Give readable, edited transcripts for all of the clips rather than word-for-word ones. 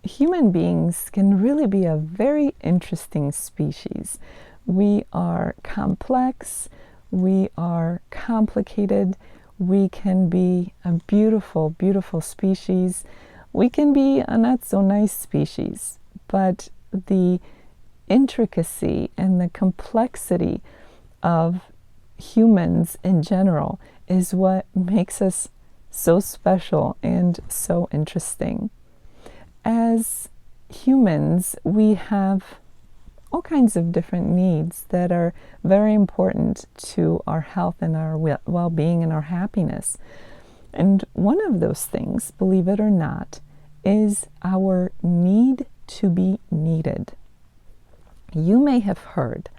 human beings can really be a very interesting species. We are complex, we are complicated, we can be a beautiful, beautiful species. We can be a not so nice species, but the intricacy and the complexity of humans in general is what makes us so special and so interesting. As humans, we have all kinds of different needs that are very important to our health and our well-being and our happiness. And one of those things, believe it or not, is our need to be needed. You may have heard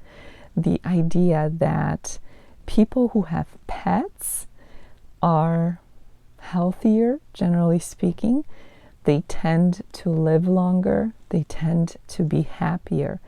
the idea that people who have pets are healthier, generally speaking. They tend to live longer. They tend to be happier.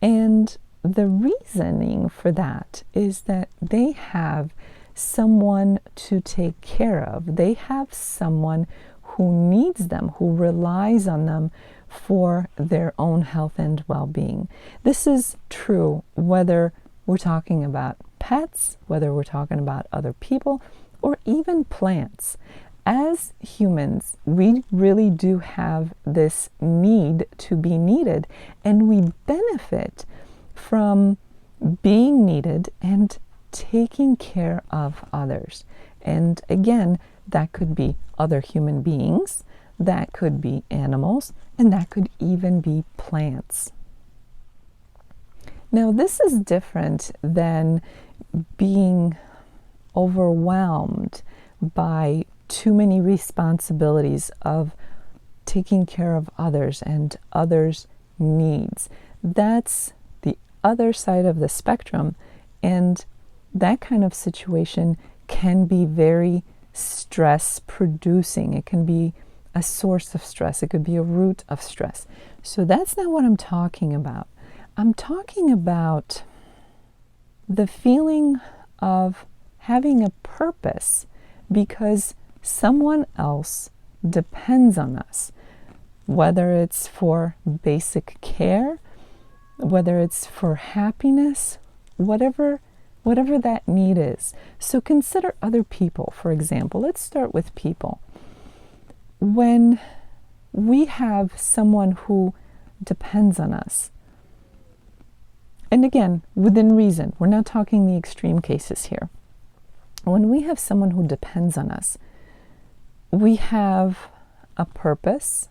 And the reasoning for that is that they have someone to take care of. They have someone who needs them, who relies on them for their own health and well-being. This is true whether we're talking about pets, whether we're talking about other people, or even plants. As humans, we really do have this need to be needed, and we benefit from being needed and taking care of others. And again, that could be other human beings, that could be animals, and that could even be plants. Now, this is different than being overwhelmed by too many responsibilities of taking care of others and others' needs. That's the other side of the spectrum, and that kind of situation can be very stress producing. It can be a source of stress. It could be a root of stress. So that's not what I'm talking about. I'm talking about the feeling of having a purpose because someone else depends on us, whether it's for basic care, whether it's for happiness, whatever that need is. So consider other people, for example. Let's start with people. When we have someone who depends on us, and again, within reason, we're not talking the extreme cases here. When we have someone who depends on us, we have a purpose,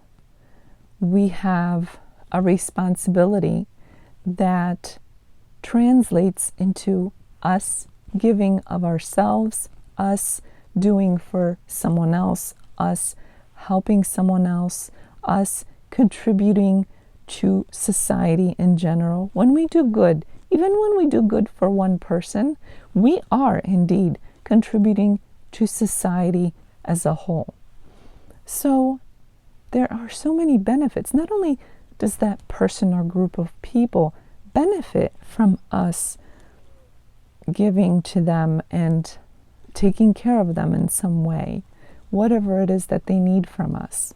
we have a responsibility that translates into us giving of ourselves, us doing for someone else, us helping someone else, us contributing to society in general. When we do good, even when we do good for one person, we are indeed contributing to society as a whole. So there are so many benefits. Not only does that person or group of people benefit from us giving to them and taking care of them in some way, whatever it is that they need from us.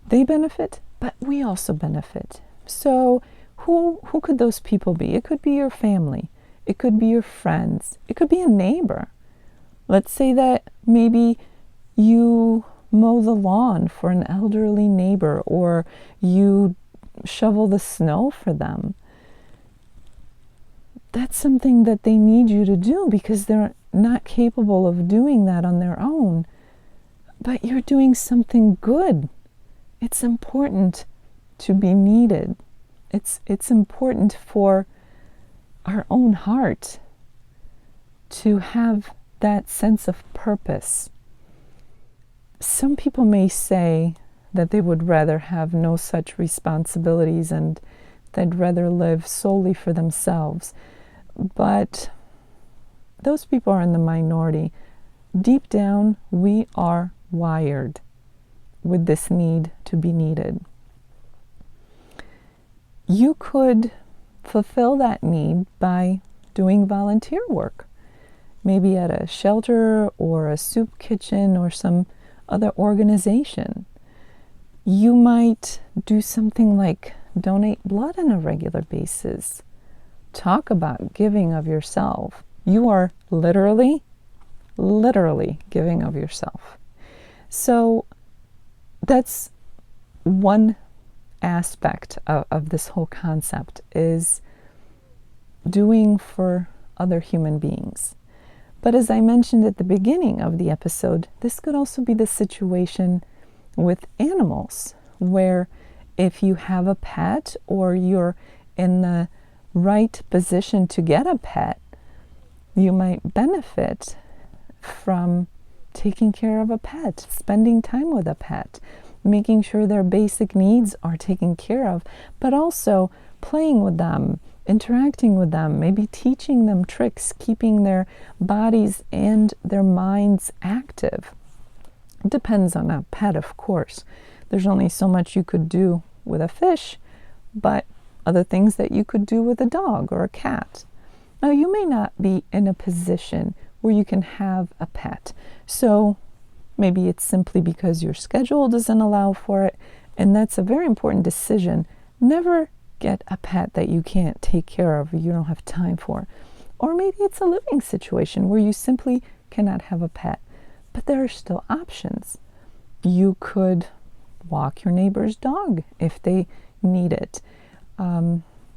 They benefit, but we also benefit. So who could those people be? It could be your family. It could be your friends. It could be a neighbor. Let's say that maybe you mow the lawn for an elderly neighbor, or you shovel the snow for them. That's something that they need you to do because they're not capable of doing that on their own. But you're doing something good. It's important to be needed. It's important for our own heart to have that sense of purpose. Some people may say that they would rather have no such responsibilities and they'd rather live solely for themselves. But those people are in the minority. Deep down, we are wired with this need to be needed. You could fulfill that need by doing volunteer work, maybe at a shelter or a soup kitchen or some other organization. You might do something like donate blood on a regular basis. Talk about giving of yourself. You are literally giving of yourself. So that's one aspect of this whole concept, is doing for other human beings. But as I mentioned at the beginning of the episode, this could also be the situation with animals, where if you have a pet or you're in the right position to get a pet, you might benefit from taking care of a pet, spending time with a pet, making sure their basic needs are taken care of, but also playing with them, interacting with them, maybe teaching them tricks, keeping their bodies and their minds active. It depends on a pet, of course. There's only so much you could do with a fish, but other things that you could do with a dog or a cat. Now, you may not be in a position where you can have a pet. So maybe it's simply because your schedule doesn't allow for it, and that's a very important decision. Never get a pet that you can't take care of or you don't have time for. Or maybe it's a living situation where you simply cannot have a pet. But there are still options. You could walk your neighbor's dog if they need it.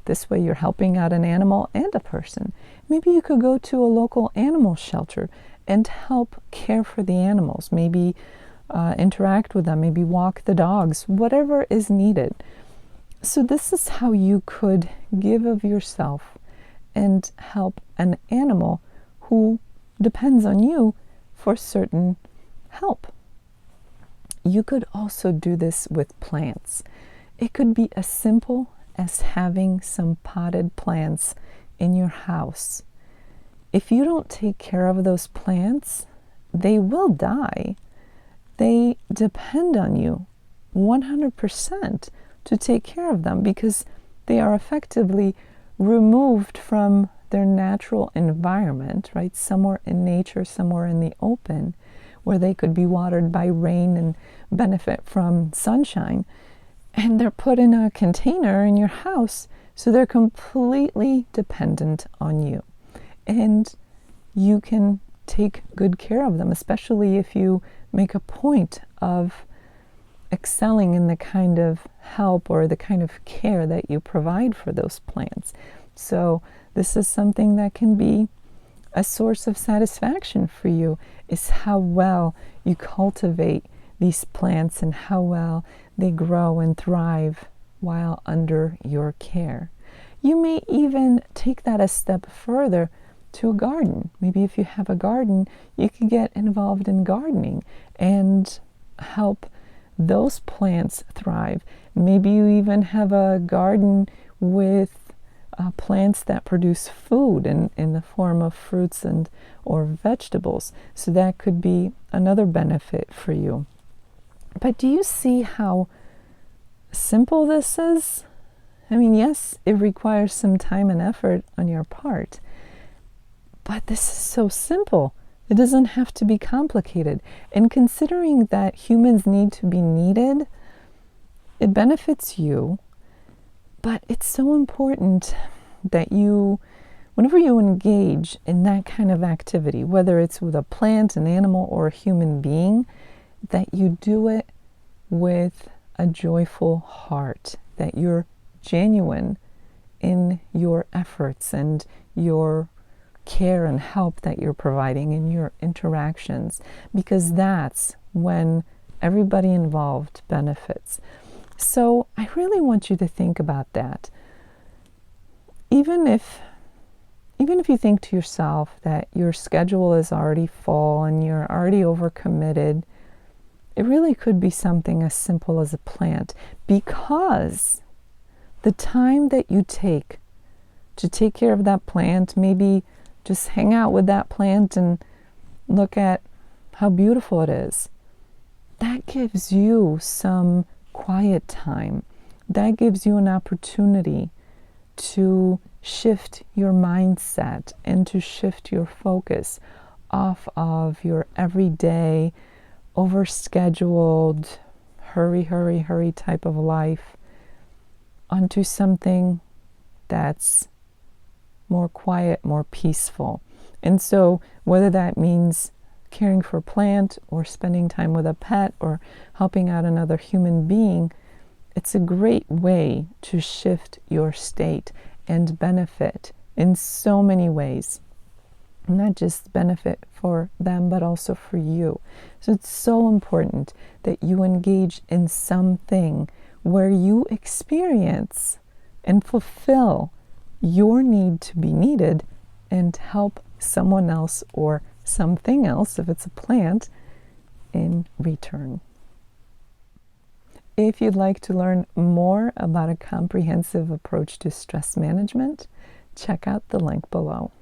This way you're helping out an animal and a person. Maybe you could go to a local animal shelter and help care for the animals. Maybe interact with them, maybe walk the dogs, whatever is needed. So this is how you could give of yourself and help an animal who depends on you for certain help. You could also do this with plants. It could be as simple as having some potted plants in your house. If you don't take care of those plants, they will die. They depend on you 100% to take care of them, because they are effectively removed from their natural environment, right? Somewhere in nature, somewhere in the open, where they could be watered by rain and benefit from sunshine. And they're put in a container in your house, so they're completely dependent on you. And you can take good care of them, especially if you make a point of excelling in the kind of help or the kind of care that you provide for those plants. So this is something that can be a source of satisfaction for you, is how well you cultivate these plants and how well they grow and thrive while under your care. You may even take that a step further to a garden. Maybe if you have a garden, you can get involved in gardening and help those plants thrive. Maybe you even have a garden with plants that produce food in the form of fruits and or vegetables. So that could be another benefit for you. But do you see how simple this is? I mean, yes, it requires some time and effort on your part, but this is so simple. It doesn't have to be complicated. And considering that humans need to be needed, it benefits you, but it's so important that you, whenever you engage in that kind of activity, whether it's with a plant, an animal, or a human being, that you do it with a joyful heart, that you're genuine in your efforts and your care and help that you're providing in your interactions, because that's when everybody involved benefits. So I really want you to think about that. Even if you think to yourself that your schedule is already full and you're already overcommitted, it really could be something as simple as a plant, because the time that you take to take care of that plant, maybe just hang out with that plant and look at how beautiful it is, that gives you some quiet time. That gives you an opportunity to shift your mindset and to shift your focus off of your everyday, overscheduled, hurry, hurry, hurry type of life onto something that's more quiet, more peaceful. And so whether that means caring for a plant or spending time with a pet or helping out another human being, it's a great way to shift your state and benefit in so many ways. Not just benefit for them, but also for you. So it's so important that you engage in something where you experience and fulfill your need to be needed and help someone else or something else, if it's a plant, in return. If you'd like to learn more about a comprehensive approach to stress management, check out the link below.